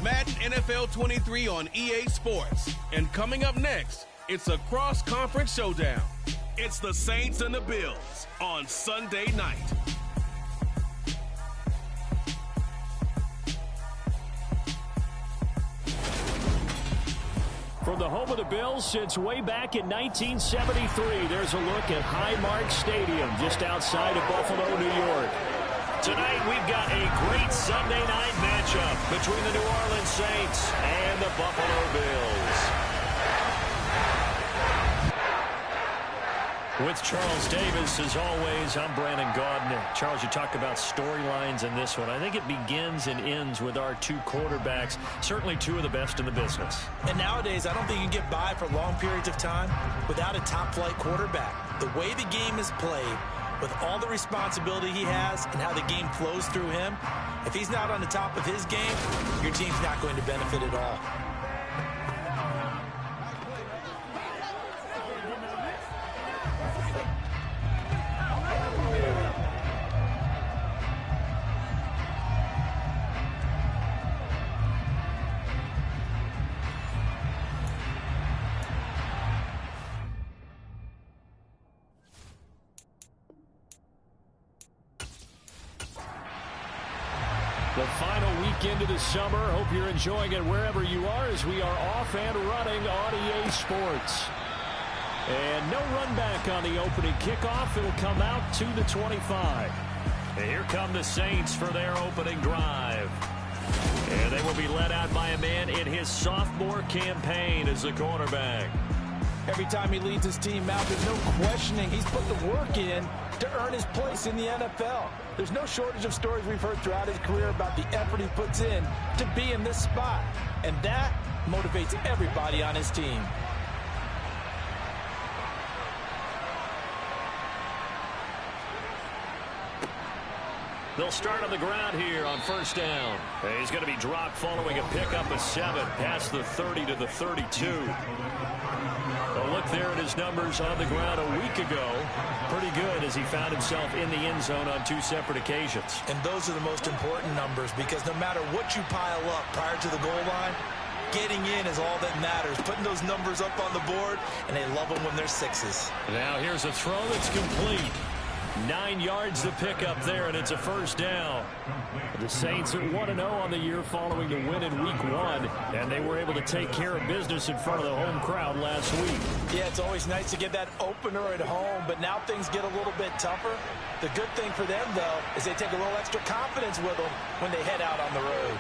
Madden NFL 23 on EA Sports. And coming up next, it's a cross-conference showdown. It's the Saints and the Bills on Sunday night. From the home of the Bills since way back in 1973, there's a look at Highmark Stadium just outside of Buffalo, New York. Tonight, we've got a great Sunday night matchup between the New Orleans Saints and the Buffalo Bills. With Charles Davis, as always, I'm Brandon Gaudin. Charles, you talk about storylines in this one. I think it begins and ends with our two quarterbacks, certainly two of the best in the business. And nowadays, I don't think you can get by for long periods of time without a top-flight quarterback. The way the game is played, with all the responsibility he has and how the game flows through him, if he's not on the top of his game, your team's not going to benefit at all. The final weekend of the summer. Hope you're enjoying it wherever you are as we are off and running on EA Sports. And no run back on the opening kickoff. It'll come out to the 25. And here come the Saints for their opening drive. And they will be led out by a man in his sophomore campaign as the quarterback. Every time he leads his team out, there's no questioning. He's put the work in to earn his place in the NFL. There's no shortage of stories we've heard throughout his career about the effort he puts in to be in this spot. And that motivates everybody on his team. They'll start on the ground here on first down. He's going to be dropped following a pickup of 7 past the 30 to the 32. A look there at his numbers on the ground a week ago. Pretty good as he found himself in the end zone on 2 separate occasions. And those are the most important numbers because no matter what you pile up prior to the goal line, getting in is all that matters. Putting those numbers up on the board, and they love them when they're 6s. Now here's a throw that's complete. 9 yards to pick up there, and it's a first down. The Saints are 1-0 on the year following the win in Week 1, and they were able to take care of business in front of the home crowd last week. Yeah, it's always nice to get that opener at home, but now things get a little bit tougher. The good thing for them, though, is they take a little extra confidence with them when they head out on the road.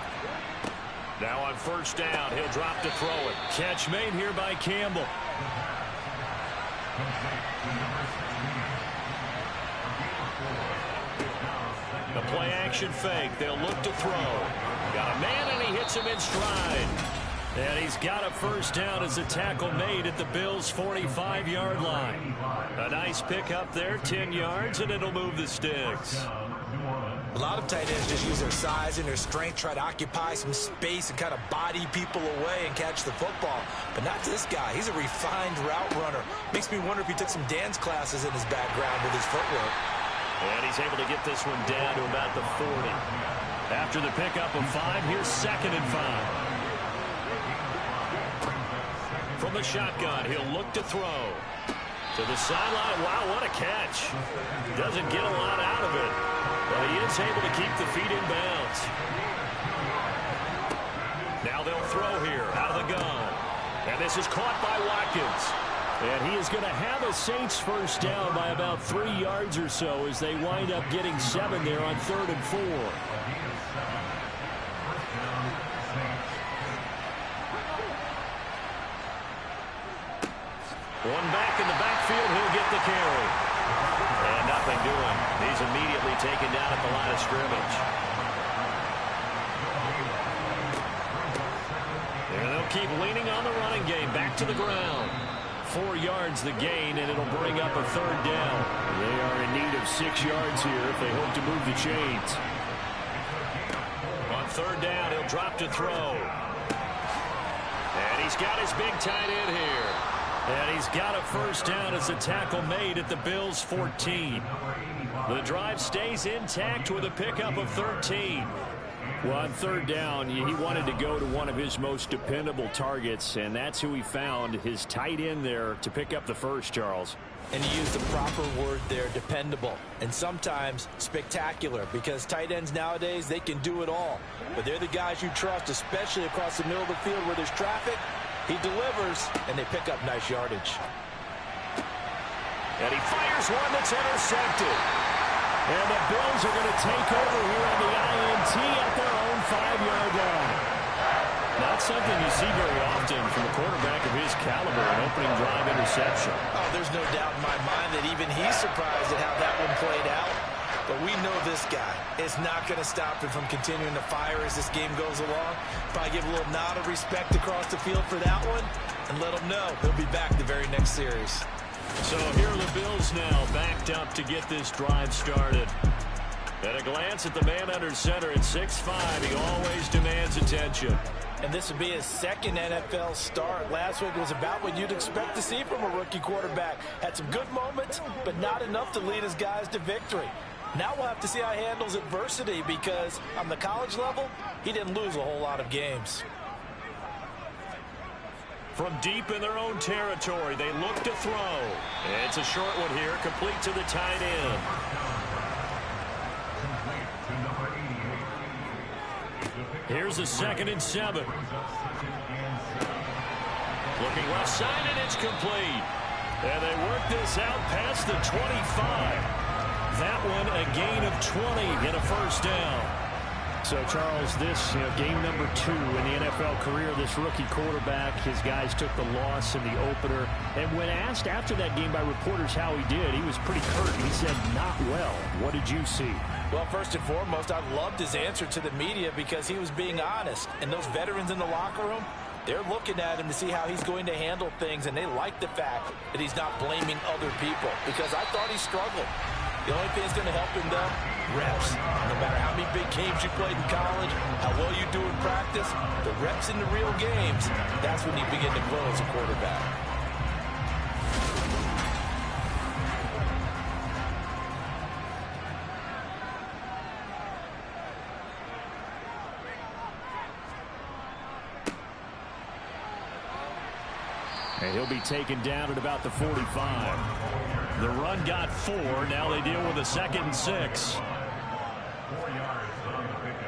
Now on first down, he'll drop to throw it. Catch made here by Campbell. The play-action fake. They'll look to throw. Got a man, and he hits him in stride. And he's got a first down as a tackle made at the Bills' 45-yard line. A nice pick up there, 10 yards, and it'll move the sticks. A lot of tight ends just use their size and their strength, try to occupy some space and kind of body people away and catch the football. But not this guy. He's a refined route runner. Makes me wonder if he took some dance classes in his background with his footwork. And he's able to get this one down to about the 40. After the pickup of 5, here's 2nd and 5. From the shotgun, he'll look to throw. To the sideline. Wow, what a catch. Doesn't get a lot out of it, but he is able to keep the feet in bounds. Now they'll throw here out of the gun. And this is caught by Watkins. And he is going to have a Saints first down by about 3 yards or so as they wind up getting 7 there on 3rd and 4. One back in the backfield, he'll get the carry. And nothing doing. He's immediately taken down at the line of scrimmage. And they'll keep leaning on the running game. Back to the ground. 4 yards the gain, and it'll bring up a 3rd down. They are in need of 6 yards here if they hope to move the chains. On 3rd down, he'll drop to throw. And he's got his big tight end here. And he's got a first down as a tackle made at the Bills' 14. The drive stays intact with a pickup of 13. Well, on third down, he wanted to go to one of his most dependable targets, and that's who he found, his tight end there, to pick up the first, Charles. And he used the proper word there, dependable, and sometimes spectacular, because tight ends nowadays, they can do it all. But they're the guys you trust, especially across the middle of the field where there's traffic. He delivers, and they pick up nice yardage. And he fires one that's intercepted. And the Bills are going to take over here on the INT at their own 5-yard line. Not something you see very often from a quarterback of his caliber, an opening drive interception. Oh, there's no doubt in my mind that even he's surprised at how that one played out. But we know this guy is not going to stop him from continuing to fire as this game goes along. Probably give a little nod of respect across the field for that one and let him know he'll be back the very next series. So here are the Bills now backed up to get this drive started. At a glance at the man under center at 6'5", he always demands attention. And this would be his second NFL start. Last week was about what you'd expect to see from a rookie quarterback. Had some good moments, but not enough to lead his guys to victory. Now we'll have to see how he handles adversity, because on the college level, he didn't lose a whole lot of games. From deep in their own territory, they look to throw. It's a short one here, complete to the tight end. Here's a 2nd and 7. Looking left side, and it's complete. And they work this out past the 25. That one a gain of 20 and a first down. So, Charles, this game number 2 in the NFL career, this rookie quarterback, his guys took the loss in the opener. And when asked after that game by reporters how he did, he was pretty curt. He said, not well. What did you see? Well, first and foremost, I loved his answer to the media because he was being honest. And those veterans in the locker room, they're looking at him to see how he's going to handle things, and they like the fact that he's not blaming other people, because I thought he struggled. The only thing that's going to help him, though, reps. No matter how many big games you played in college, how well you do in practice, the reps in the real games, that's when you begin to grow as a quarterback. And he'll be taken down at about the 45. The run got 4. Now they deal with a 2nd and 6.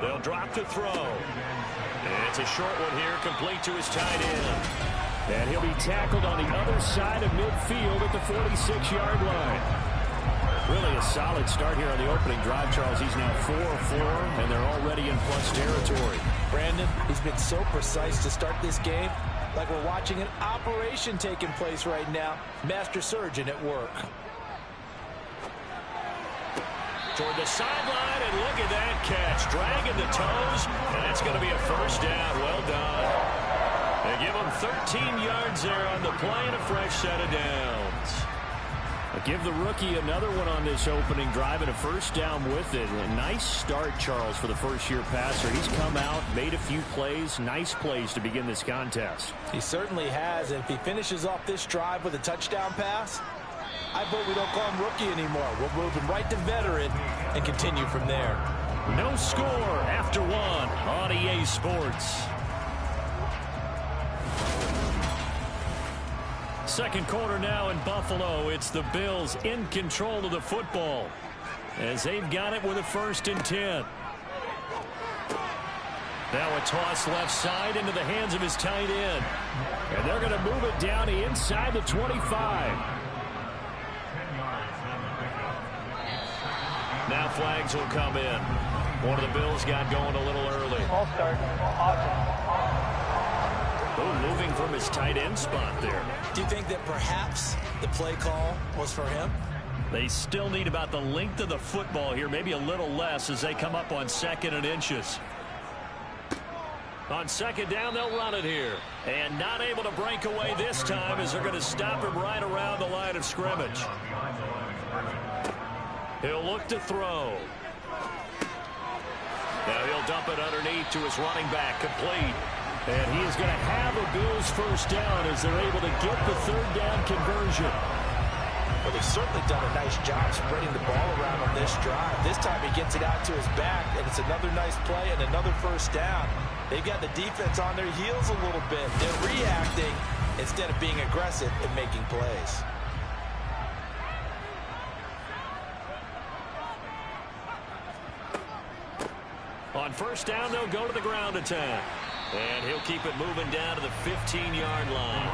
They'll drop to throw. And it's a short one here, complete to his tight end. And he'll be tackled on the other side of midfield at the 46-yard line. Really a solid start here on the opening drive, Charles. He's now 4 of 4, and they're already in plus territory. Brandon, he's been so precise to start this game, like we're watching an operation taking place right now. Master surgeon at work. Toward the sideline, and look at that catch. Dragging the toes, and that's going to be a first down. Well done. They give him 13 yards there on the play and a fresh set of downs. I'll give the rookie another one on this opening drive and a first down with it. A nice start, Charles, for the first-year passer. He's come out, made a few plays, nice plays to begin this contest. He certainly has, and if he finishes off this drive with a touchdown pass, I vote we don't call him rookie anymore. We'll move him right to veteran and continue from there. No score after 1 on EA Sports. Second quarter now in Buffalo. It's the Bills in control of the football as they've got it with a 1st and 10. Now a toss left side into the hands of his tight end. And they're going to move it down to inside the 25. Now flags will come in. One of the Bills got going a little early. All start. Oh, moving from his tight end spot there. Do you think that perhaps the play call was for him? They still need about the length of the football here, maybe a little less as they come up on 2nd and inches. On 2nd down, they'll run it here. And not able to break away this time as they're going to stop him right around the line of scrimmage. He'll look to throw. Now he'll dump it underneath to his running back, complete. And he is going to have a Bills first down as they're able to get the 3rd down conversion. Well, they've certainly done a nice job spreading the ball around on this drive. This time he gets it out to his back, and it's another nice play and another first down. They've got the defense on their heels a little bit. They're reacting instead of being aggressive and making plays. On first down, they'll go to the ground attack. And he'll keep it moving down to the 15-yard line.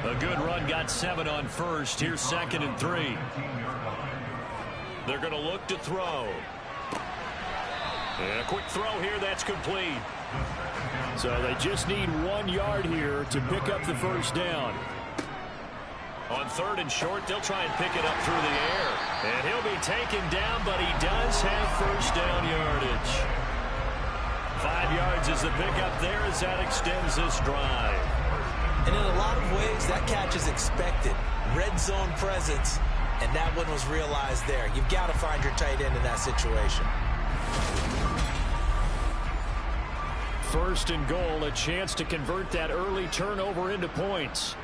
A good run got 7 on first. Here's 2nd and 3. They're going to look to throw. And a quick throw here that's complete. So they just need 1 yard here to pick up the first down. On 3rd and short, they'll try and pick it up through the air. And he'll be taken down, but he does have first down yardage. 5 yards is the pickup there as that extends this drive. And in a lot of ways, that catch is expected. Red zone presence, and that one was realized there. You've got to find your tight end in that situation. 1st and goal, a chance to convert that early turnover into points.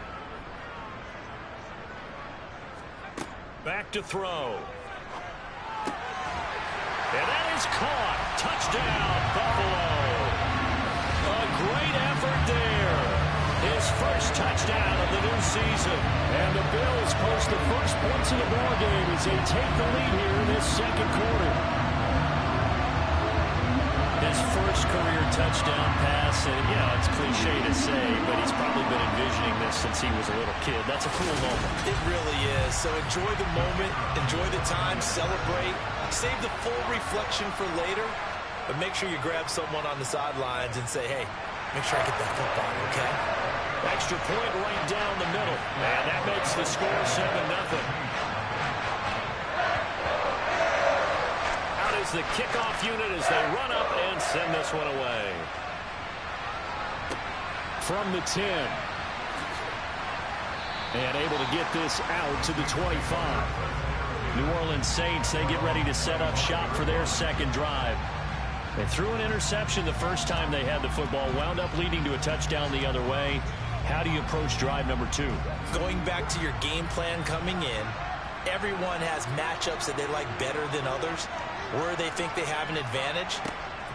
Back to throw. And that is caught. Touchdown, Buffalo. A great effort there. His first touchdown of the new season. And the Bills post the first points of the ballgame as they take the lead here in this 2nd quarter. His first career touchdown pass, and yeah, it's cliche to say, but he's probably been envisioning this since he was a little kid. That's a cool moment. It really is. So enjoy the moment, enjoy the time, celebrate, save the full reflection for later, but make sure you grab someone on the sidelines and say, hey, make sure I get that football, okay? Extra point right down the middle, and that makes the score 7-0. The kickoff unit as they run up and send this one away. From the 10. And able to get this out to the 25. New Orleans Saints, they get ready to set up shop for their 2nd drive. They threw an interception the first time they had the football, wound up leading to a touchdown the other way. How do you approach drive number 2? Going back to your game plan coming in, everyone has matchups that they like better than others. Where they think they have an advantage,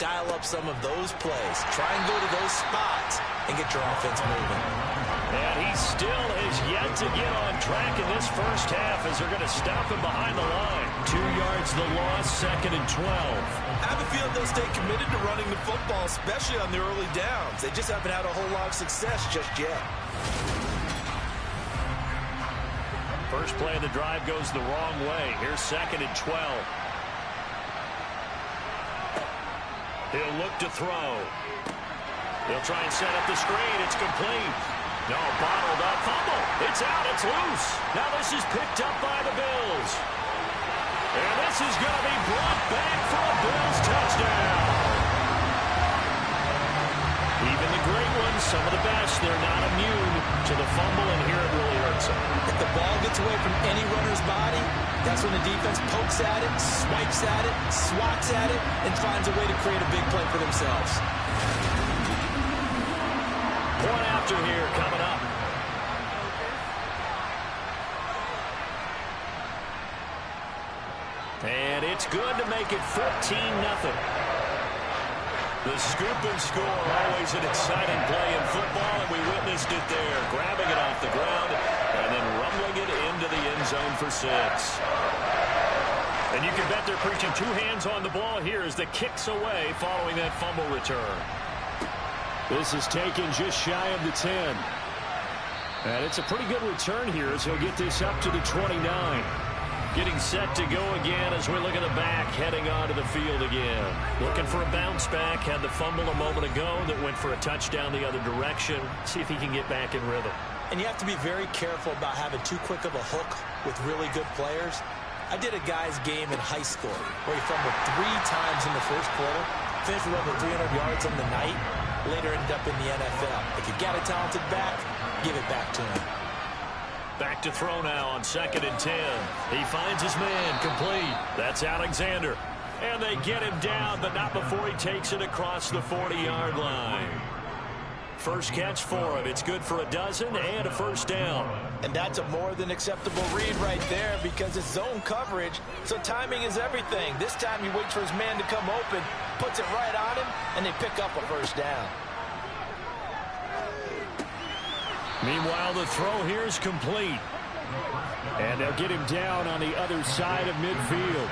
dial up some of those plays. Try and go to those spots and get your offense moving. And he still has yet to get on track in this first half as they're going to stop him behind the line. 2 yards the loss, 2nd and 12. I have a feeling they'll stay committed to running the football, especially on the early downs. They just haven't had a whole lot of success just yet. First play of the drive goes the wrong way. Here's 2nd and 12. He'll look to throw. He'll try and set up the screen. It's complete. No, bottled up. Fumble. It's out. It's loose. Now this is picked up by the Bills. And this is going to be brought back for a Bills touchdown. Even the great ones, some of the best, they're not immune to the fumble, and here it really hurts them. If the ball gets away from any runner's body, that's when the defense pokes at it, swipes at it, swats at it, and finds a way to create a big play for themselves. Point after here coming up. And it's good to make it 14-0. The scoop and score, always an exciting play in football, and we witnessed it there. Grabbing it off the ground and then rumbling it into the end zone for 6. And you can bet they're preaching 2 hands on the ball here as the kick's away following that fumble return. This is taken just shy of the 10. And it's a pretty good return here as he'll get this up to the 29. Getting set to go again as we look at the back, heading onto the field again. Looking for a bounce back. Had the fumble a moment ago that went for a touchdown the other direction. See if he can get back in rhythm. And you have to be very careful about having too quick of a hook with really good players. I did a guy's game in high school where he fumbled 3 times in the first quarter, finished with over 300 yards on the night, later ended up in the NFL. If you've got a talented back, give it back to him. Back to throw now on 2nd and 10. He finds his man, complete. That's Alexander. And they get him down, but not before he takes it across the 40-yard line. First catch for him. It's good for a dozen and a first down. And that's a more than acceptable read right there because it's zone coverage, so timing is everything. This time he waits for his man to come open, puts it right on him, and they pick up a first down. Meanwhile, the throw here is complete. And they'll get him down on the other side of midfield.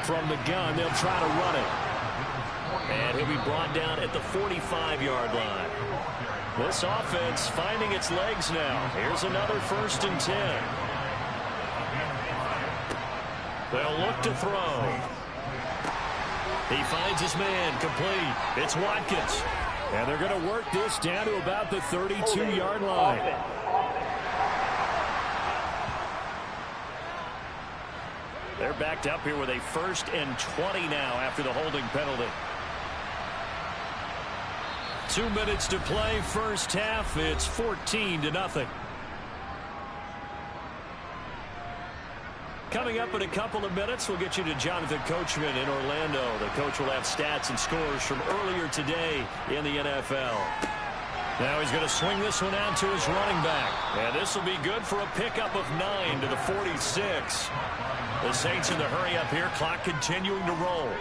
From the gun, they'll try to run it. And he'll be brought down at the 45-yard line. This offense finding its legs now. Here's another 1st and 10. They'll look to throw. He finds his man complete. It's Watkins. And they're going to work this down to about the 32-yard line. They're backed up here with a 1st and 20 now after the holding penalty. 2 minutes to play, first half. It's 14-0. Coming up in a couple of minutes, we'll get you to Jonathan Coachman in Orlando. The coach will have stats and scores from earlier today in the NFL. Now he's going to swing this one out to his running back. And this will be good for a pickup of 9 to the 46. The Saints in the hurry up here, clock continuing to roll.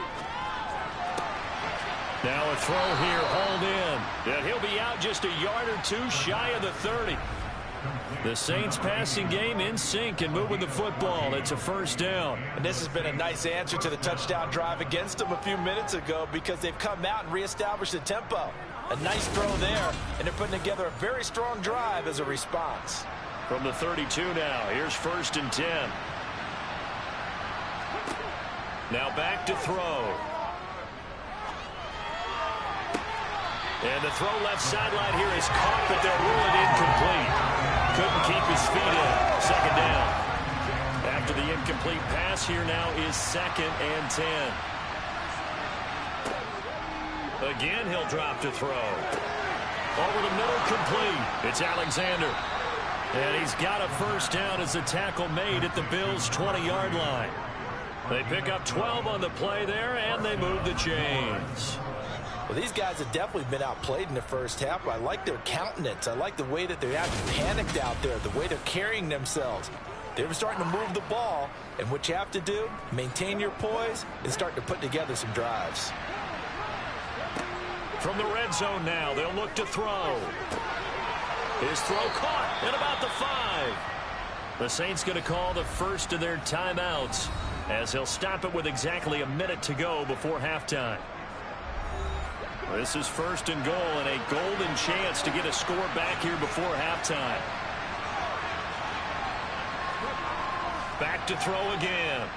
Now a throw here, hauled in. And he'll be out just a yard or two shy of the 30. The Saints passing game in sync and moving the football. It's a first down. And this has been a nice answer to the touchdown drive against them a few minutes ago because they've come out and reestablished the tempo. A nice throw there, and they're putting together a very strong drive as a response. From the 32 now, here's 1st and 10. Now back to throw. And the throw left sideline here is caught, but they'll rule it incomplete. Couldn't keep his feet in. 2nd down. After the incomplete pass, here now is 2nd and 10. Again, he'll drop to throw. Over the middle, complete. It's Alexander. And he's got a first down as the tackle made at the Bills' 20-yard line. They pick up 12 on the play there, and they move the chains. Well, these guys have definitely been outplayed in the first half. I like their countenance. I like the way that they're acting panicked out there, the way they're carrying themselves. They're starting to move the ball, and what you have to do, maintain your poise and start to put together some drives. From the red zone now, they'll look to throw. His throw caught at about the 5. The Saints going to call the first of their timeouts as he'll stop it with exactly a minute to go before halftime. This is 1st and goal and a golden chance to get a score back here before halftime. Back to throw again.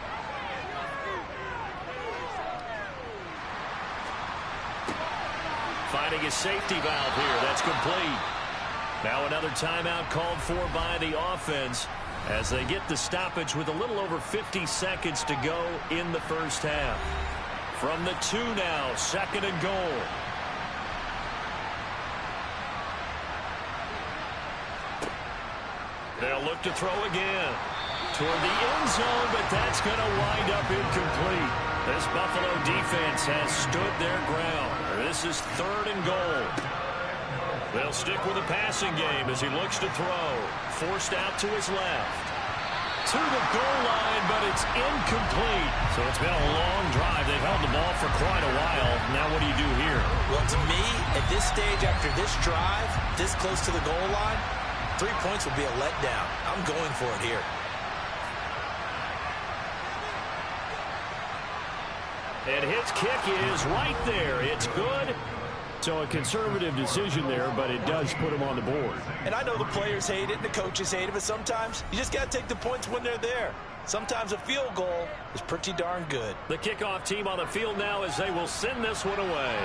Finding his safety valve here. That's complete. Now another timeout called for by the offense as they get the stoppage with a little over 50 seconds to go in the first half. From the 2 now, 2nd and goal. They'll look to throw again. Toward the end zone, but that's going to wind up incomplete. This Buffalo defense has stood their ground. This is 3rd and goal. They'll stick with the passing game as he looks to throw. Forced out to his left. To the goal line, but it's incomplete. So it's been a long drive. They've held the ball for quite a while. Now what do you do here? Well, to me, at this stage, after this drive, this close to the goal line, 3 points will be a letdown. I'm going for it here. And his kick is right there. It's good. So a conservative decision there, but it does put him on the board. And I know the players hate it and the coaches hate it, but sometimes you just got to take the points when they're there. Sometimes a field goal is pretty darn good. The kickoff team on the field now as they will send this one away.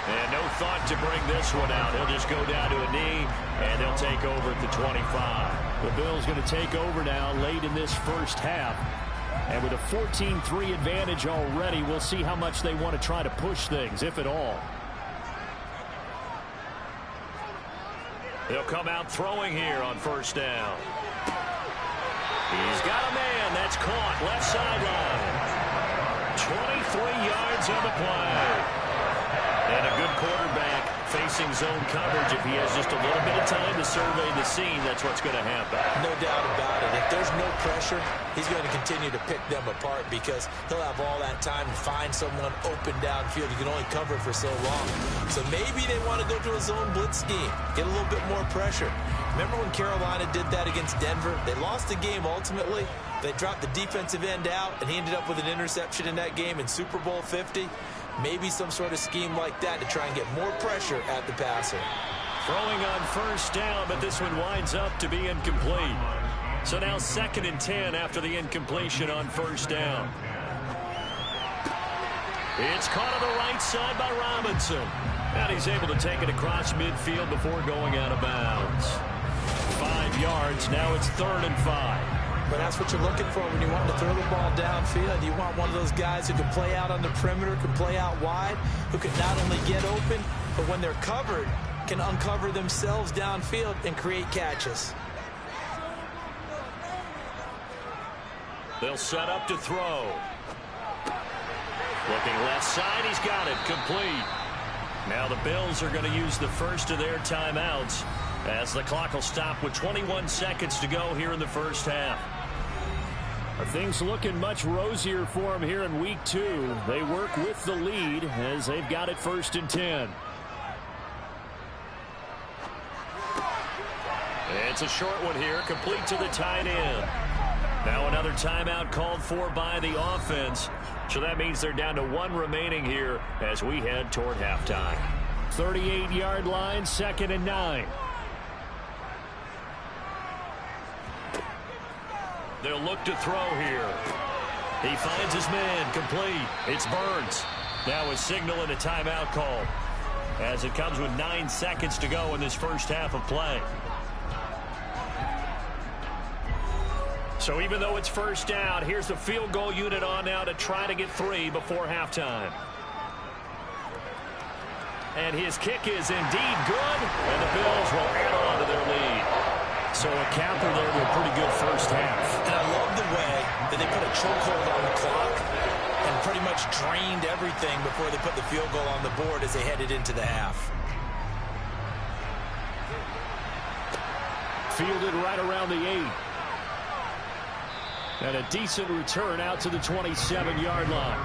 And no thought to bring this one out. He'll just go down to a knee, and they'll take over at the 25. The Bills going to take over now late in this first half. And with a 14-3 advantage already, we'll see how much they want to try to push things, if at all. They'll come out throwing here on first down. He's got a man. That's caught. Left sideline. yards on the play. And a good quarterback facing zone coverage. If he has just a little bit of time to survey the scene, that's what's going to happen. No doubt about it. If there's no pressure, he's going to continue to pick them apart because he'll have all that time to find someone open downfield. You can only cover for so long. So maybe they want to go to a zone blitz scheme, get a little bit more pressure. Remember when Carolina did that against Denver? They lost the game ultimately. They dropped the defensive end out, and he ended up with an interception in that game in Super Bowl 50. Maybe some sort of scheme like that to try and get more pressure at the passer. Throwing on first down, but this one winds up to be incomplete. So now 2nd and 10 after the incompletion on first down. It's caught on the right side by Robinson. And he's able to take it across midfield before going out of bounds. 5 yards. Now it's 3rd and 5. But that's what you're looking for when you want to throw the ball downfield. You want one of those guys who can play out on the perimeter, can play out wide, who can not only get open, but when they're covered, can uncover themselves downfield and create catches. They'll set up to throw. Looking left side, he's got it, complete. Now the Bills are going to use the first of their timeouts as the clock will stop with 21 seconds to go here in the first half. Things looking much rosier for them here in week 2. They work with the lead as they've got it 1st and 10. It's a short one here, complete to the tight end. Now another timeout called for by the offense. So that means they're down to 1 remaining here as we head toward halftime. 38-yard line, 2nd and 9. They'll look to throw here. He finds his man, complete. It's Burns. Now a signal and a timeout call as it comes with 9 seconds to go in this first half of play. So even though it's first down, here's the field goal unit on now to try to get 3 before halftime. And his kick is indeed good, and the Bills will add on to their lead. So a counter there to a pretty good first half. And I love the way that they put a chokehold on the clock and pretty much drained everything before they put the field goal on the board as they headed into the half. Fielded right around the 8. And a decent return out to the 27-yard line.